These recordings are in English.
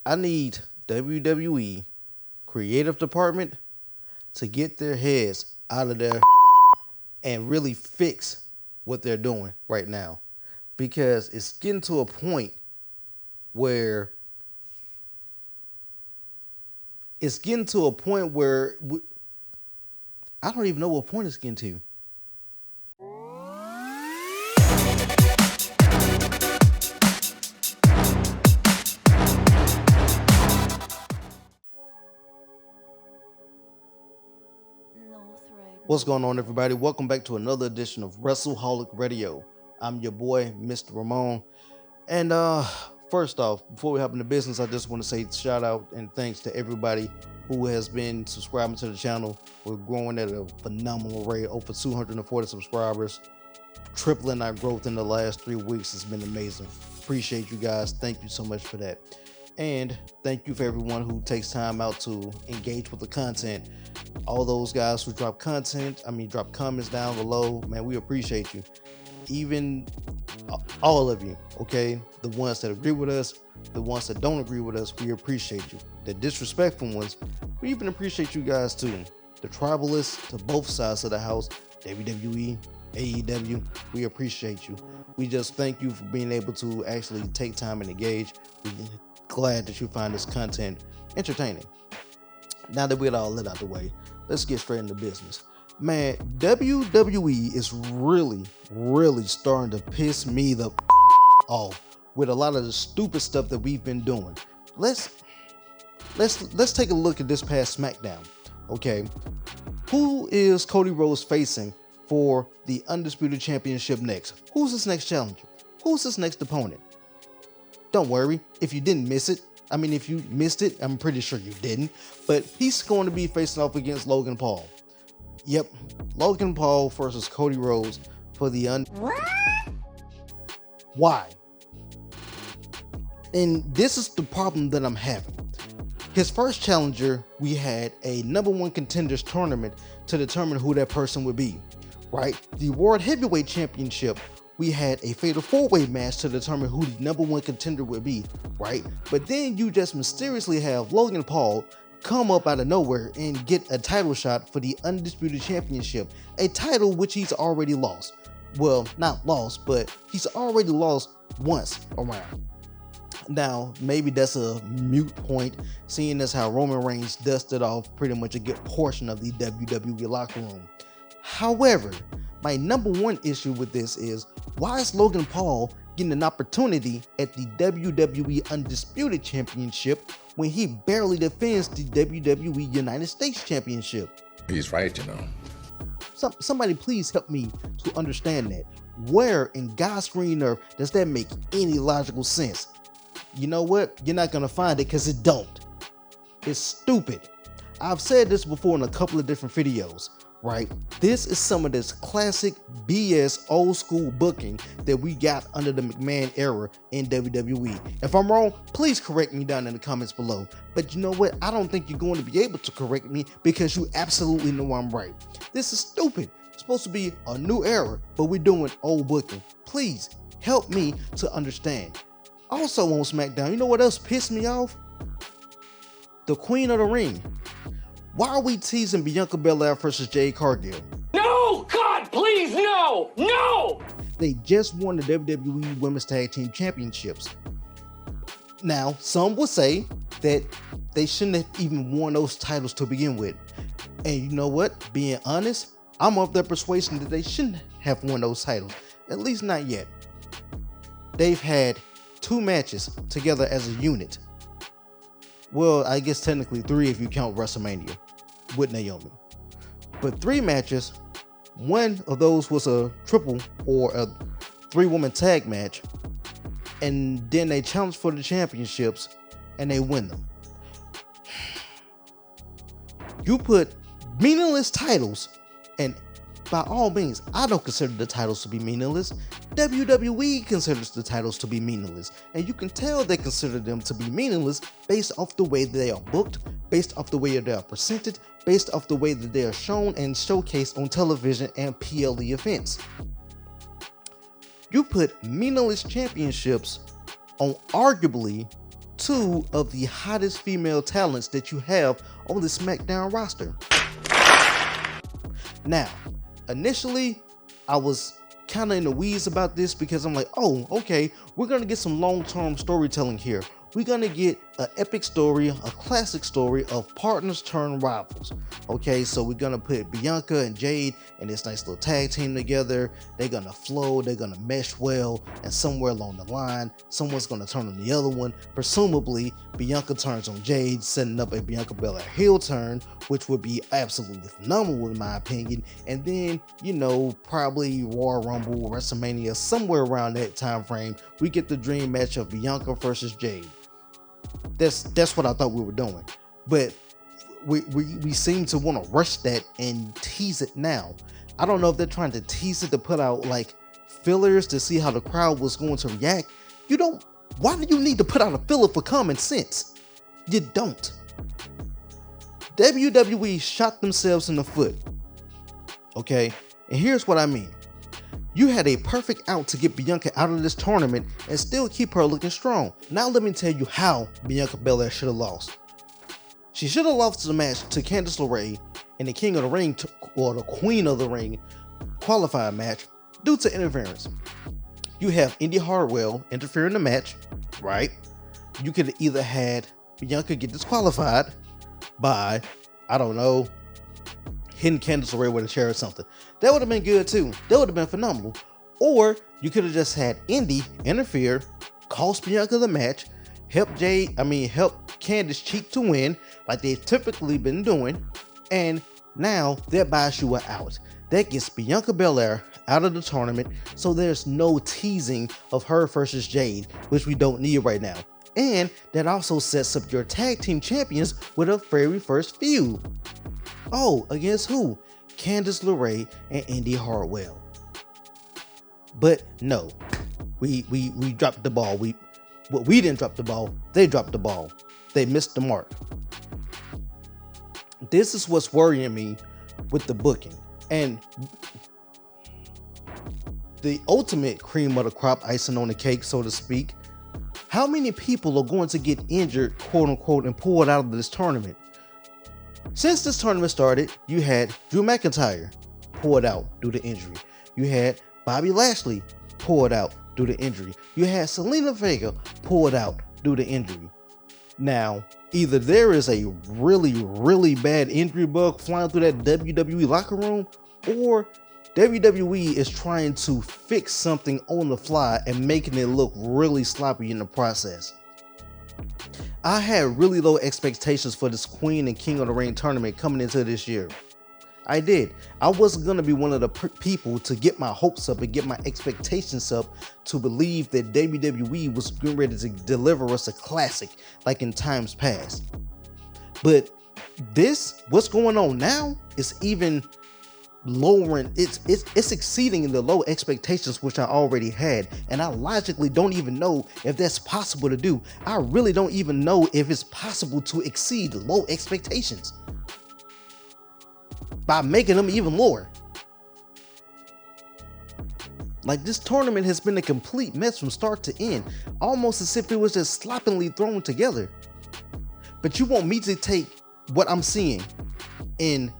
I need WWE creative department to get their heads out of there and really fix what they're doing right now, because it's getting to a point where I don't even know what point it's getting to. What's going on, everybody? Welcome back to another edition of WrestleHolic Radio. I'm your boy, Mr. Ramon. And first off, before we hop into business, I just want to say shout out and thanks to everybody who has been subscribing to the channel. We're growing at a phenomenal rate, over 240 subscribers, tripling our growth in the last 3 weeks. It's been amazing. Appreciate you guys. Thank you so much for that. And thank you for everyone who takes time out to engage with the content. All those guys who drop comments down below, man, we appreciate you. Even all of you, okay? The ones that agree with us, the ones that don't agree with us, we appreciate you. The disrespectful ones, we even appreciate you guys too. The tribalists to both sides of the house, WWE, AEW, we appreciate you. We just thank you for being able to actually take time and engage. We're glad that you find this content entertaining. Now that we got all that out the way, let's get straight into business. Man, WWE is really starting to piss me the off with a lot of the stupid stuff that we've been doing. Let's take a look at this past Smackdown. Okay, who is Cody Rhodes facing for the Undisputed Championship next? Who's his next challenger? Who's his next opponent? Don't worry if you didn't miss it. I mean, if you missed it, I'm pretty sure you didn't. But he's going to be facing off against Logan Paul. Yep, Logan Paul versus Cody Rhodes for the Why? And this is the problem that I'm having. His first challenger, we had a number one contenders tournament to determine who that person would be, right? The World Heavyweight Championship, we had a fatal four-way match to determine who the number one contender would be, right? But then you just mysteriously have Logan Paul come up out of nowhere and get a title shot for the Undisputed Championship, a title which he's already lost. Well, not lost, but he's already lost once around. Now, maybe that's a moot point, seeing as how Roman Reigns dusted off pretty much a good portion of the WWE locker room. However, my number one issue with this is, why is Logan Paul getting an opportunity at the WWE Undisputed Championship when he barely defends the WWE United States Championship? He's right, you know. Somebody please help me to understand that. Where in God's green earth does that make any logical sense? You know what? You're not gonna find it because it don't. It's stupid. I've said this before in a couple of different videos, right? This is some of this classic BS old school booking that we got under the McMahon era in WWE. If I'm wrong, please correct me down in the comments below. But you know what? I don't think you're going to be able to correct me because you absolutely know I'm right. This is stupid. It's supposed to be a new era, but we're doing old booking. Please help me to understand. Also on Smackdown, you know what else pissed me off? The Queen of the Ring. Why are we teasing Bianca Belair versus Jade Cargill? No! God, please, no! No! They just won the WWE Women's Tag Team Championships. Now, some will say that they shouldn't have even won those titles to begin with. And you know what? Being honest, I'm of the persuasion that they shouldn't have won those titles. At least not yet. They've had 2 matches together as a unit. Well, I guess technically 3 if you count WrestleMania with Naomi. But 3 matches, one of those was a triple or a 3-woman tag match, and then they challenge for the championships and they win them. You put meaningless titles, and by all means, I don't consider the titles to be meaningless. WWE considers the titles to be meaningless, and you can tell they consider them to be meaningless based off the way they are booked, based off the way they are presented, based off the way that they are shown and showcased on television and PLE events. You put meaningless championships on arguably two of the hottest female talents that you have on the Smackdown roster. Now, initially, I was kind of in the weeds about this because I'm like, oh, okay, we're gonna get some long-term storytelling here. We're gonna get an epic story, a classic story of partners turned rivals. Okay, so we're gonna put Bianca and Jade in this nice little tag team together. They're gonna flow, they're gonna mesh well, and somewhere along the line, someone's gonna turn on the other one. Presumably, Bianca turns on Jade, setting up a Bianca Belair heel turn, which would be absolutely phenomenal in my opinion. And then, you know, probably Royal Rumble, WrestleMania, somewhere around that time frame, we get the dream match of Bianca versus Jade. That's what I thought we were doing, but we seem to want to rush that and tease it now. I don't know if they're trying to tease it to put out like fillers to see how the crowd was going to react. Why do you need to put out a filler for common sense? You don't. WWE shot themselves in the foot. Okay, and here's what I mean. You had a perfect out to get Bianca out of this tournament and still keep her looking strong. Now let me tell you how Bianca Belair should have lost. She should have lost the match to Candice LeRae in the King of the Ring or the Queen of the Ring qualified match due to interference. You have Indy Hartwell interfere in the match, right? You could have either had Bianca get disqualified by, I don't know, hitting Candice LeRae with a chair or something. That would have been good too. That would have been phenomenal. Or you could have just had Indy interfere, cost Bianca the match, help Candice cheat to win, like they've typically been doing, and now thereby she were out. That gets Bianca Belair out of the tournament, so there's no teasing of her versus Jade, which we don't need right now. And that also sets up your tag team champions with a very first feud. Oh, against who? Candice LeRae and Indy Hartwell. But no, we dropped the ball. We didn't drop the ball. They dropped the ball. They missed the mark. This is what's worrying me with the booking. And the ultimate cream of the crop, icing on the cake, so to speak. How many people are going to get injured, quote unquote, and pulled out of this tournament? Since this tournament started, you had Drew McIntyre pulled out due to injury. You had Bobby Lashley pulled out due to injury. You had Selena Vega pulled out due to injury. Now, either there is a really, really bad injury bug flying through that WWE locker room, or WWE is trying to fix something on the fly and making it look really sloppy in the process. I had really low expectations for this Queen and King of the Ring tournament coming into this year. I did. I wasn't going to be one of the people to get my hopes up and get my expectations up to believe that WWE was getting ready to deliver us a classic like in times past. But what's going on now is even lowering, it's exceeding the low expectations which I already had, and I logically don't even know if that's possible to do. I really don't even know if it's possible to exceed low expectations by making them even lower. Like, this tournament has been a complete mess from start to end, almost as if it was just sloppily thrown together. But you want me to take what I'm seeing in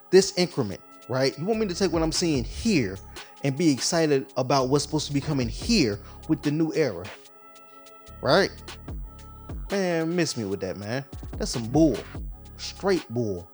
this increment, right? You want me to take what I'm seeing here and be excited about what's supposed to be coming here with the new era, right? Man, miss me with that, man. That's some bull. Straight bull.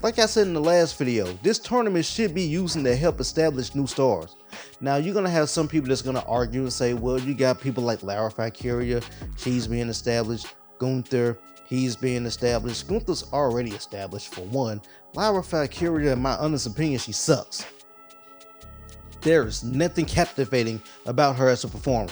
Like I said in the last video, this tournament should be using to help establish new stars. Now, you're going to have some people that's going to argue and say, well, you got people like Lara Valkyria, she's being established. Gunther, he's being established. Gunther's already established for one. Lara Valkyria, in my honest opinion, she sucks. There's nothing captivating about her as a performer.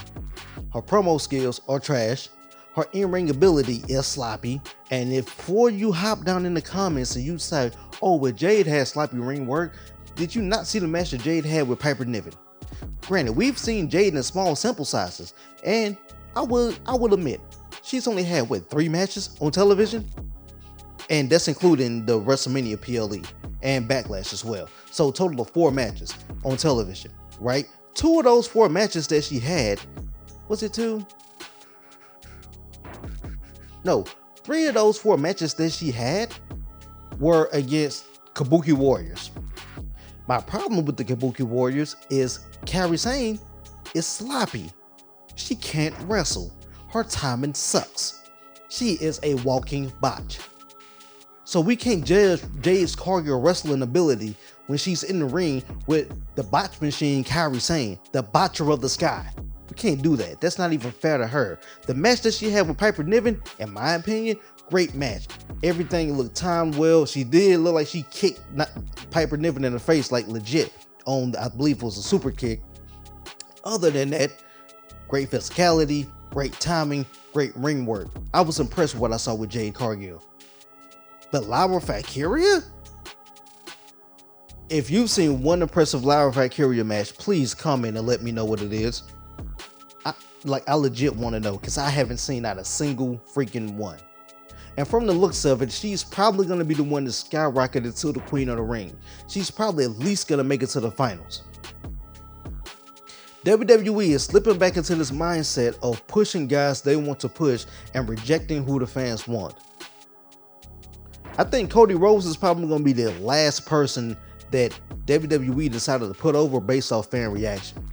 Her promo skills are trash. Her in-ring ability is sloppy. And if before you hop down in the comments and you say, oh, well, Jade had sloppy ring work, did you not see the match that Jade had with Piper Niven? Granted, we've seen Jade in small sample sizes, and I will admit, she's only had, 3 matches on television? And that's including the WrestleMania PLE and Backlash as well. So a total of 4 matches on television, right? 2 of those 4 matches that she had, was it 2? No, 3 of those 4 matches that she had were against Kabuki Warriors. My problem with the Kabuki Warriors is Kairi Sane is sloppy. She can't wrestle. Her timing sucks. She is a walking botch. So we can't judge Jade's Cargill wrestling ability when she's in the ring with the botch machine Kairi Sane, the botcher of the sky. We can't do that. That's not even fair to her. The match that she had with Piper Niven, in my opinion, great match. Everything looked timed well. She did look like she kicked Piper Niven in the face, like legit, on, I believe it was a super kick. Other than that, great physicality, great timing, great ring work. I was impressed with what I saw with Jade Cargill. But Lyra Valkyria? If you've seen one impressive Lyra Valkyria match, please comment and let me know what it is. I legit want to know, because I haven't seen not a single freaking one. And from the looks of it, she's probably going to be the one to skyrocket into the queen of the ring. She's probably at least going to make it to the finals. WWE is slipping back into this mindset of pushing guys they want to push and rejecting who the fans want. I think Cody Rhodes is probably going to be the last person that WWE decided to put over based off fan reaction.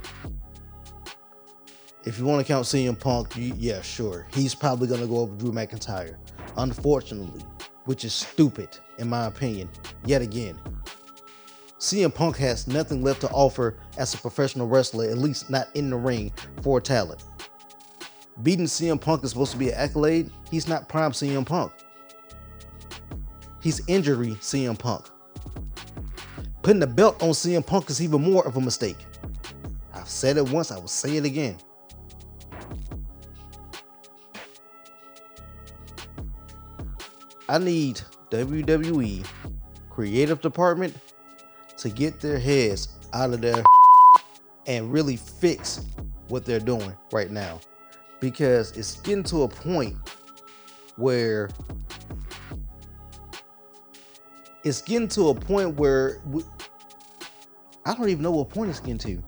If you want to count CM Punk, yeah, sure. He's probably going to go over Drew McIntyre. Unfortunately, which is stupid in my opinion, yet again. CM Punk has nothing left to offer as a professional wrestler, at least not in the ring, for talent. Beating CM Punk is supposed to be an accolade. He's not prime CM Punk. He's injury CM Punk. Putting the belt on CM Punk is even more of a mistake. I've said it once, I will say it again. I need WWE creative department to get their heads out of there and really fix what they're doing right now, because it's getting to a point where I don't even know what point it's getting to.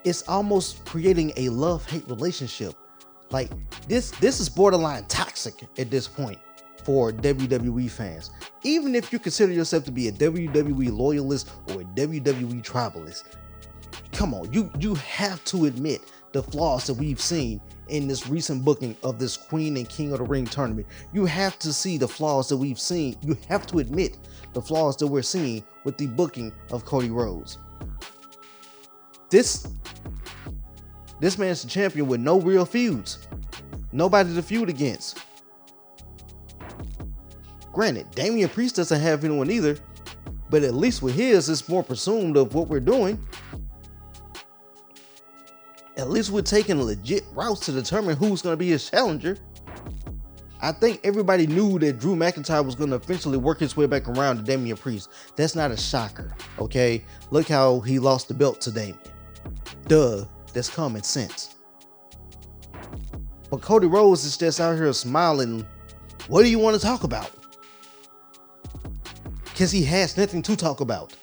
It's almost creating a love-hate relationship. Like this is borderline toxic at this point for WWE fans. Even if you consider yourself to be a WWE loyalist or a WWE tribalist, come on, you have to admit the flaws that we've seen in this recent booking of this Queen and King of the Ring tournament. You have to see the flaws that we've seen. You have to admit the flaws that we're seeing with the booking of Cody Rhodes. This man's the champion with no real feuds. Nobody to feud against. Granted, Damian Priest doesn't have anyone either, but at least with his, it's more presumed of what we're doing. At least we're taking legit routes to determine who's going to be his challenger. I think everybody knew that Drew McIntyre was going to eventually work his way back around to Damian Priest. That's not a shocker, okay? Look how he lost the belt to Damian. Duh, that's common sense. But Cody Rhodes is just out here smiling. What do you want to talk about? Because he has nothing to talk about.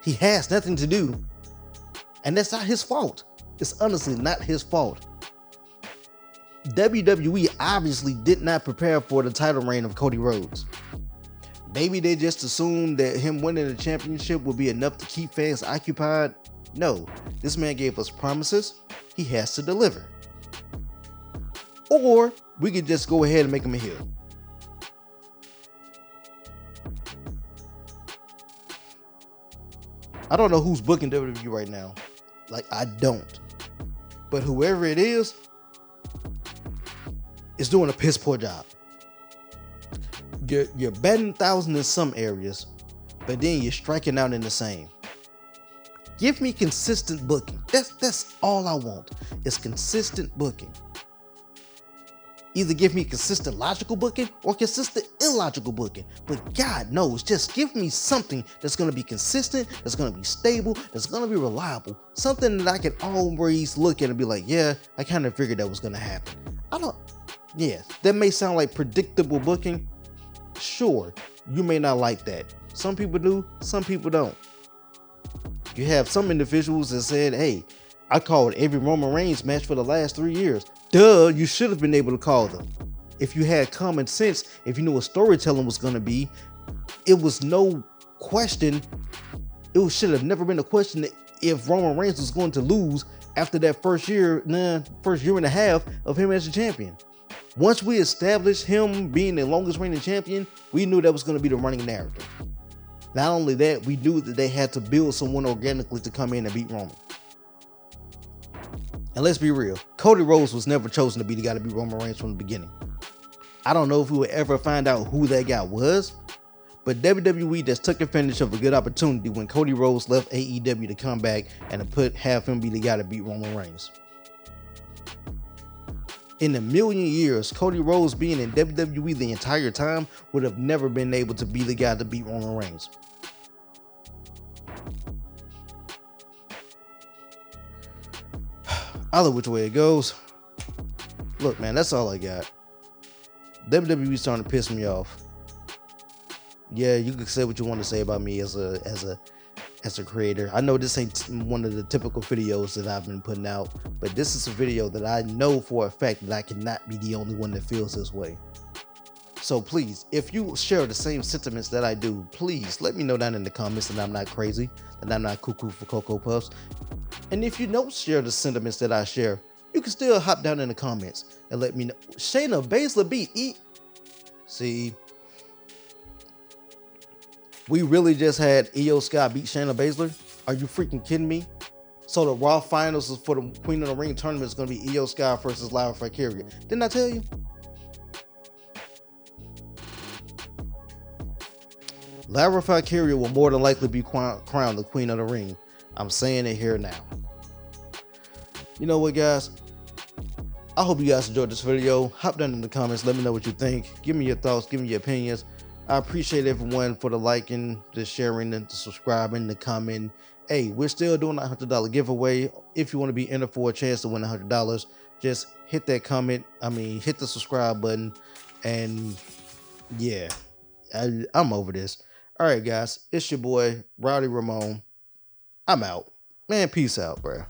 He has nothing to do. And that's not his fault. It's honestly not his fault. WWE obviously did not prepare for the title reign of Cody Rhodes. Maybe they just assumed that him winning the championship would be enough to keep fans occupied. No, this man gave us promises. He has to deliver. Or we could just go ahead and make him a heel. I don't know who's booking WWE right now. Like, I don't. But whoever it is doing a piss poor job. You're batting 1,000 in some areas, but then you're striking out in the same. Give me consistent booking. That's all I want, is consistent booking. Either give me consistent logical booking or consistent illogical booking. But God knows, just give me something that's going to be consistent, that's going to be stable, that's going to be reliable. Something that I can always look at and be like, yeah, I kind of figured that was going to happen. That may sound like predictable booking. Sure, you may not like that. Some people do, some people don't. You have some individuals that said, hey, I called every Roman Reigns match for the last 3 years. Duh, you should have been able to call them. If you had common sense, if you knew what storytelling was going to be, it was no question. It should have never been a question if Roman Reigns was going to lose after that first year and a half of him as a champion. Once we established him being the longest reigning champion, we knew that was going to be the running narrative. Not only that, we knew that they had to build someone organically to come in and beat Roman. And let's be real, Cody Rhodes was never chosen to be the guy to beat Roman Reigns from the beginning. I don't know if we would ever find out who that guy was, but WWE just took advantage of a good opportunity when Cody Rhodes left AEW to come back and to have him be the guy to beat Roman Reigns. In a million years, Cody Rhodes being in WWE the entire time would have never been able to be the guy to beat Roman Reigns. Either which way it goes, look, man, that's all I got. WWE's starting to piss me off. Yeah, you can say what you want to say about me as a creator. I know this ain't one of the typical videos that I've been putting out, but this is a video that I know for a fact that I cannot be the only one that feels this way. So please, if you share the same sentiments that I do, please let me know down in the comments that I'm not crazy, that I'm not cuckoo for Cocoa Puffs. And if you don't share the sentiments that I share, you can still hop down in the comments and let me know. Shayna Baszler beat See, we really just had Io Sky beat Shayna Baszler? Are you freaking kidding me? So the Raw finals for the Queen of the Ring tournament is going to be Io Sky versus Lyra Valkyria. Didn't I tell you? Lyra Valkyria will more than likely be crowned the Queen of the Ring. I'm saying it here now. You know what, guys? I hope you guys enjoyed this video. Hop down in the comments. Let me know what you think. Give me your thoughts. Give me your opinions. I appreciate everyone for the liking, the sharing, and the subscribing, the comment. Hey, we're still doing a $100 giveaway. If you want to be entered for a chance to win $100, just hit that comment. Hit the subscribe button. And yeah, I'm over this. All right, guys. It's your boy, Rowdy Ramon. I'm out. Man, peace out, bro.